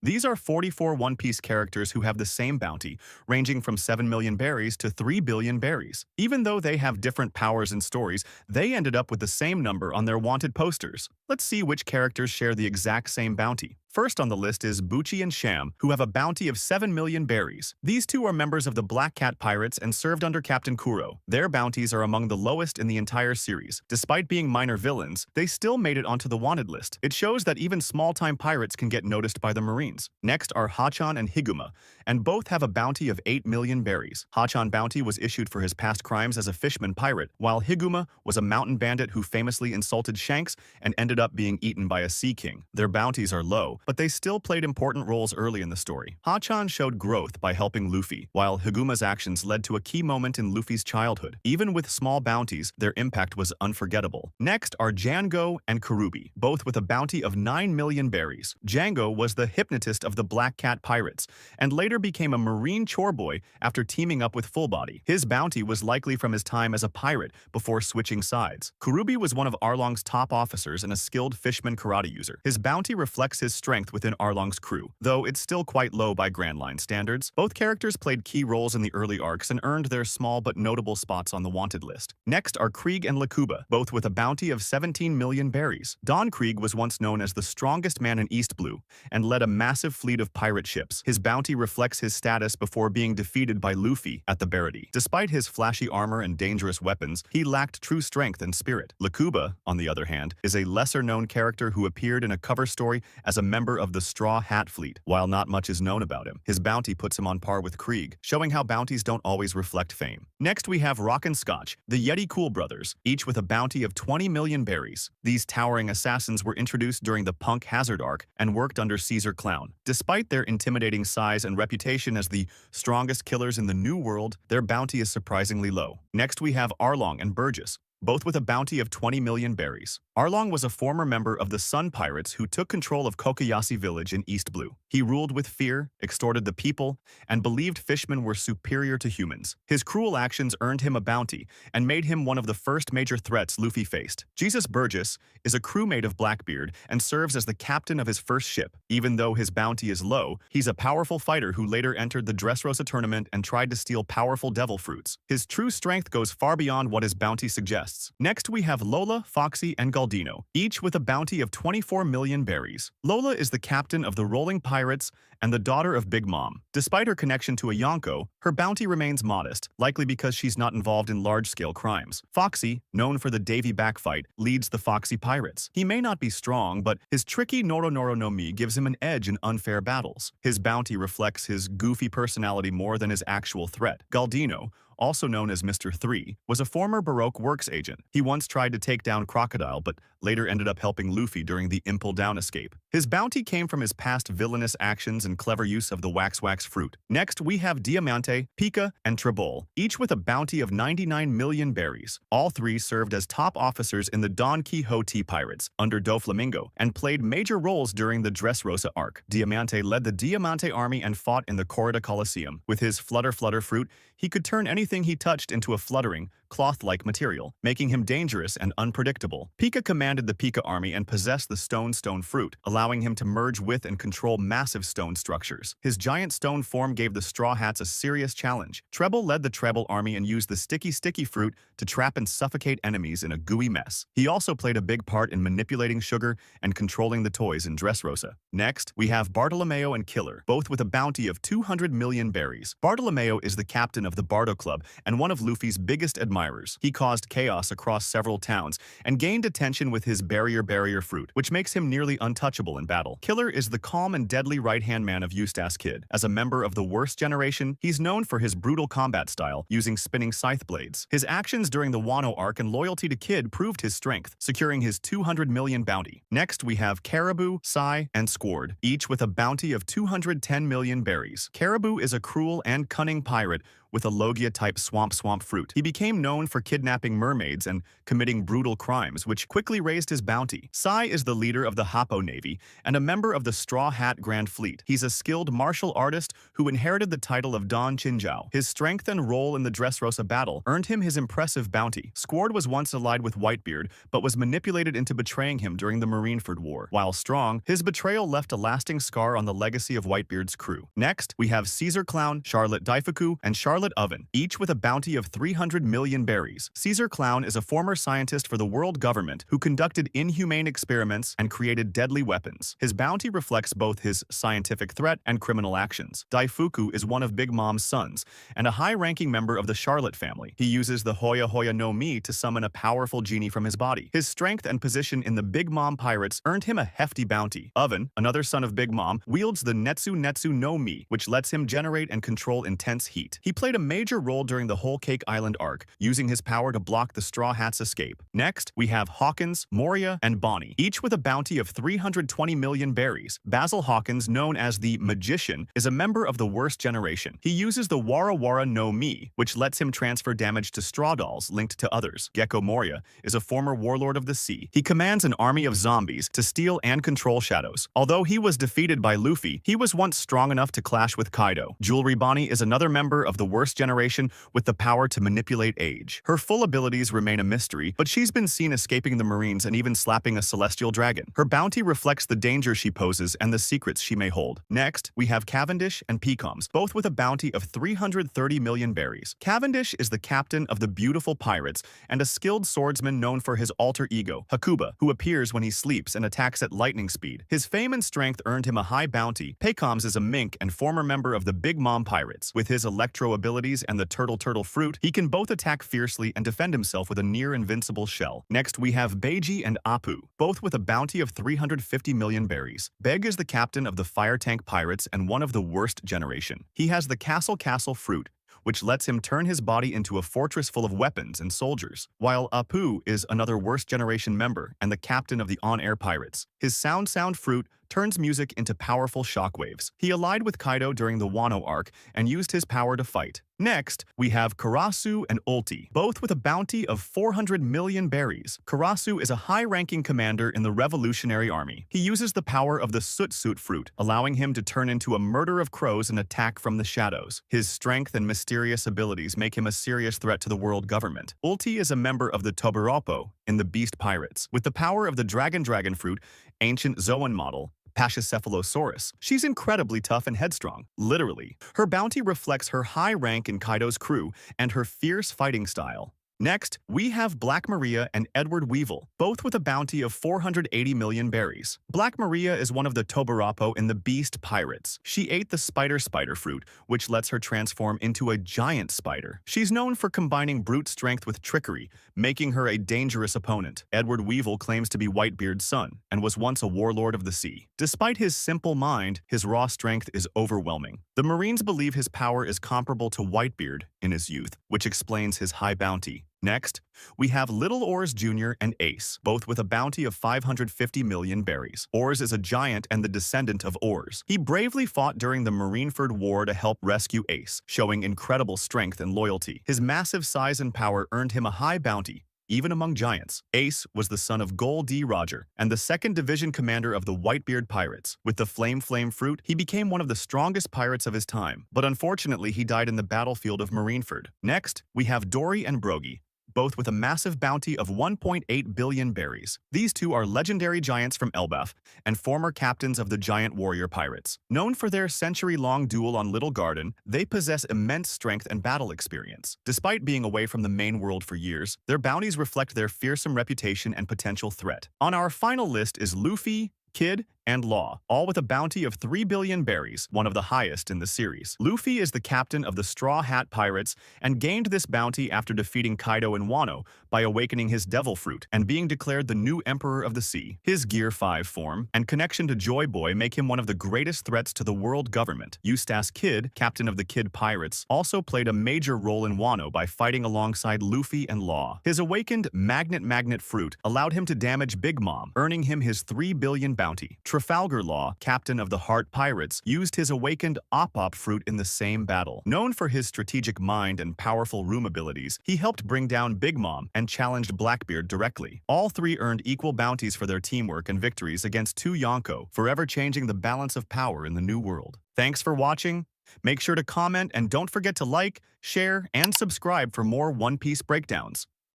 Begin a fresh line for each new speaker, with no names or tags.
These are 44 One Piece characters who have the same bounty, ranging from 7 million berries to 3 billion berries. Even though they have different powers and stories, they ended up with the same number on their wanted posters. Let's see which characters share the exact same bounty. First on the list is Bucci and Sham, who have a bounty of 7 million berries. These two are members of the Black Cat Pirates and served under Captain Kuro. Their bounties are among the lowest in the entire series. Despite being minor villains, they still made it onto the wanted list. It shows that even small-time pirates can get noticed by the Marines. Next are Hachan and Higuma, and both have a bounty of 8 million berries. Hachan bounty was issued for his past crimes as a fishman pirate, while Higuma was a mountain bandit who famously insulted Shanks and ended up being eaten by a sea king. Their bounties are low, but they still played important roles early in the story. Hachan showed growth by helping Luffy, while Higuma's actions led to a key moment in Luffy's childhood. Even with small bounties, their impact was unforgettable. Next are Django and Karubi, both with a bounty of 9 million berries. Django was the hypnotist of the Black Cat Pirates, and later became a marine chore boy after teaming up with Fullbody. His bounty was likely from his time as a pirate before switching sides. Karubi was one of Arlong's top officers and a skilled fishman karate user. His bounty reflects his strength within Arlong's crew, though it's still quite low by Grand Line standards. Both characters played key roles in the early arcs and earned their small but notable spots on the wanted list. Next are Krieg and Lakuba, both with a bounty of 17 million berries. Don Krieg was once known as the strongest man in East Blue and led a massive fleet of pirate ships. His bounty reflects his status before being defeated by Luffy at the Barity. Despite his flashy armor and dangerous weapons, he lacked true strength and spirit. Lakuba, on the other hand, is a lesser-known character who appeared in a cover story as a member of the Straw Hat Fleet. While not much is known about him, his bounty puts him on par with Krieg, showing how bounties don't always reflect fame. Next we have Rock and Scotch, the Yeti Cool brothers, each with a bounty of 20 million berries. These towering assassins were introduced during the Punk Hazard arc and worked under Caesar Clown. Despite their intimidating size and reputation as the strongest killers in the New World, their bounty is surprisingly low. Next we have Arlong and Burgess, both with a bounty of 20 million berries. Arlong was a former member of the Sun Pirates who took control of Kokoyasi village in East Blue. He ruled with fear, extorted the people, and believed fishmen were superior to humans. His cruel actions earned him a bounty and made him one of the first major threats Luffy faced. Jesus Burgess is a crewmate of Blackbeard and serves as the captain of his first ship. Even though his bounty is low, he's a powerful fighter who later entered the Dressrosa tournament and tried to steal powerful devil fruits. His true strength goes far beyond what his bounty suggests. Next we have Lola, Foxy, and Galdino, each with a bounty of 24 million berries. Lola is the captain of the Rolling Pirates and the daughter of Big Mom. Despite her connection to a Yonko, her bounty remains modest, likely because she's not involved in large-scale crimes. Foxy, known for the Davy Backfight, leads the Foxy Pirates. He may not be strong, but his tricky Noro Noro no Mi gives him an edge in unfair battles. His bounty reflects his goofy personality more than his actual threat. Galdino, also known as Mr. 3, was a former Baroque works agent. He once tried to take down Crocodile, but later ended up helping Luffy during the Impel Down escape. His bounty came from his past villainous actions and clever use of the Wax fruit. Next, we have Diamante, Pika, and Trebol, each with a bounty of 99 million berries. All three served as top officers in the Don Quixote Pirates under Doflamingo and played major roles during the Dressrosa arc. Diamante led the Diamante army and fought in the Corrida Coliseum. With his Flutter fruit, he could turn anything he touched into a fluttering, cloth-like material, making him dangerous and unpredictable. Pika commanded the Pika army and possessed the stone fruit, allowing him to merge with and control massive stone structures. His giant stone form gave the Straw Hats a serious challenge. Treble led the Treble army and used the sticky fruit to trap and suffocate enemies in a gooey mess. He also played a big part in manipulating sugar and controlling the toys in Dressrosa. Next, we have Bartolomeo and Killer, both with a bounty of 200 million berries. Bartolomeo is the captain of the Bardo Club and one of Luffy's biggest admirers. He caused chaos across several towns and gained attention with his barrier fruit, which makes him nearly untouchable in battle. Killer is the calm and deadly right-hand man of Eustace Kid. As a member of the Worst Generation, he's known for his brutal combat style, using spinning scythe blades. His actions during the Wano arc and loyalty to Kid proved his strength, securing his 200 million bounty. Next, we have Caribou, Sai, and Squard, each with a bounty of 210 million berries. Caribou is a cruel and cunning pirate with a Logia-type swamp fruit. He became known for kidnapping mermaids and committing brutal crimes, which quickly raised his bounty. Sai is the leader of the Happo Navy and a member of the Straw Hat Grand Fleet. He's a skilled martial artist who inherited the title of Don Chinjao. His strength and role in the Dressrosa battle earned him his impressive bounty. Squard was once allied with Whitebeard, but was manipulated into betraying him during the Marineford War. While strong, his betrayal left a lasting scar on the legacy of Whitebeard's crew. Next, we have Caesar Clown, Charlotte Daifuku, and Charlotte Oven, each with a bounty of 300 million berries. Caesar Clown is a former scientist for the world government who conducted inhumane experiments and created deadly weapons. His bounty reflects both his scientific threat and criminal actions. Daifuku is one of Big Mom's sons and a high-ranking member of the Charlotte family. He uses the Hoya Hoya no Mi to summon a powerful genie from his body. His strength and position in the Big Mom Pirates earned him a hefty bounty. Oven, another son of Big Mom, wields the Netsu no Mi, which lets him generate and control intense heat. He played a major role during the Whole Cake Island arc, using his power to block the Straw Hats' escape. Next, we have Hawkins, Moria, and Bonnie, each with a bounty of 320 million berries. Basil Hawkins, known as the Magician, is a member of the Worst Generation. He uses the Wara Wara no Mi, which lets him transfer damage to straw dolls linked to others. Gecko Moria is a former warlord of the sea. He commands an army of zombies to steal and control shadows. Although he was defeated by Luffy, he was once strong enough to clash with Kaido. Jewelry Bonnie is another member of the Worst Generation with the power to manipulate age. Her full abilities remain a mystery, but she's been seen escaping the Marines and even slapping a celestial dragon. Her bounty reflects the danger she poses and the secrets she may hold. Next, we have Cavendish and Pecoms, both with a bounty of 330 million berries. Cavendish is the captain of the Beautiful Pirates and a skilled swordsman known for his alter ego, Hakuba, who appears when he sleeps and attacks at lightning speed. His fame and strength earned him a high bounty. Pecoms is a mink and former member of the Big Mom Pirates. With his electro abilities and the turtle fruit, he can both attack fiercely and defend himself with a near-invincible shell. Next, we have Beiji and Apu, both with a bounty of 350 million berries. Beg is the captain of the Fire Tank Pirates and one of the Worst Generation. He has the Castle fruit, which lets him turn his body into a fortress full of weapons and soldiers, while Apu is another Worst Generation member and the captain of the On-Air Pirates. His sound fruit turns music into powerful shockwaves. He allied with Kaido during the Wano arc and used his power to fight. Next, we have Karasu and Ulti, both with a bounty of 400 million berries. Karasu is a high-ranking commander in the Revolutionary Army. He uses the power of the Soot fruit, allowing him to turn into a murder of crows and attack from the shadows. His strength and mysterious abilities make him a serious threat to the world government. Ulti is a member of the Tobiroppo in the Beast Pirates. With the power of the Dragon fruit, ancient Zoan model, Pachycephalosaurus. She's incredibly tough and headstrong, literally. Her bounty reflects her high rank in Kaido's crew and her fierce fighting style. Next, we have Black Maria and Edward Weevil, both with a bounty of 480 million berries. Black Maria is one of the Tobiroppo in the Beast Pirates. She ate the spider fruit, which lets her transform into a giant spider. She's known for combining brute strength with trickery, making her a dangerous opponent. Edward Weevil claims to be Whitebeard's son and was once a warlord of the sea. Despite his simple mind, his raw strength is overwhelming. The Marines believe his power is comparable to Whitebeard in his youth, which explains his high bounty. Next, we have Little Oars Jr. and Ace, both with a bounty of 550 million berries. Oars is a giant and the descendant of Oars. He bravely fought during the Marineford War to help rescue Ace, showing incredible strength and loyalty. His massive size and power earned him a high bounty, even among giants. Ace was the son of Gol D. Roger and the 2nd Division commander of the Whitebeard Pirates. With the Flame fruit, he became one of the strongest pirates of his time, but unfortunately he died in the battlefield of Marineford. Next, we have Dory and Brogy, both with a massive bounty of 1.8 billion berries. These two are legendary giants from Elbaf and former captains of the Giant Warrior Pirates. Known for their century-long duel on Little Garden, they possess immense strength and battle experience. Despite being away from the main world for years, their bounties reflect their fearsome reputation and potential threat. On our final list is Luffy, Kid, and Law, all with a bounty of 3 billion berries, one of the highest in the series. Luffy is the captain of the Straw Hat Pirates and gained this bounty after defeating Kaido in Wano by awakening his Devil Fruit and being declared the new Emperor of the Sea. His Gear 5 form and connection to Joy Boy make him one of the greatest threats to the world government. Eustace Kid, captain of the Kid Pirates, also played a major role in Wano by fighting alongside Luffy and Law. His awakened Magnet Fruit allowed him to damage Big Mom, earning him his 3 billion bounty. Trafalgar Law, captain of the Heart Pirates, used his awakened Op-Op fruit in the same battle. Known for his strategic mind and powerful room abilities, he helped bring down Big Mom and challenged Blackbeard directly. All three earned equal bounties for their teamwork and victories against two Yonko, forever changing the balance of power in the new world. Thanks for watching. Make sure to comment and don't forget to like, share, and subscribe for more One Piece breakdowns.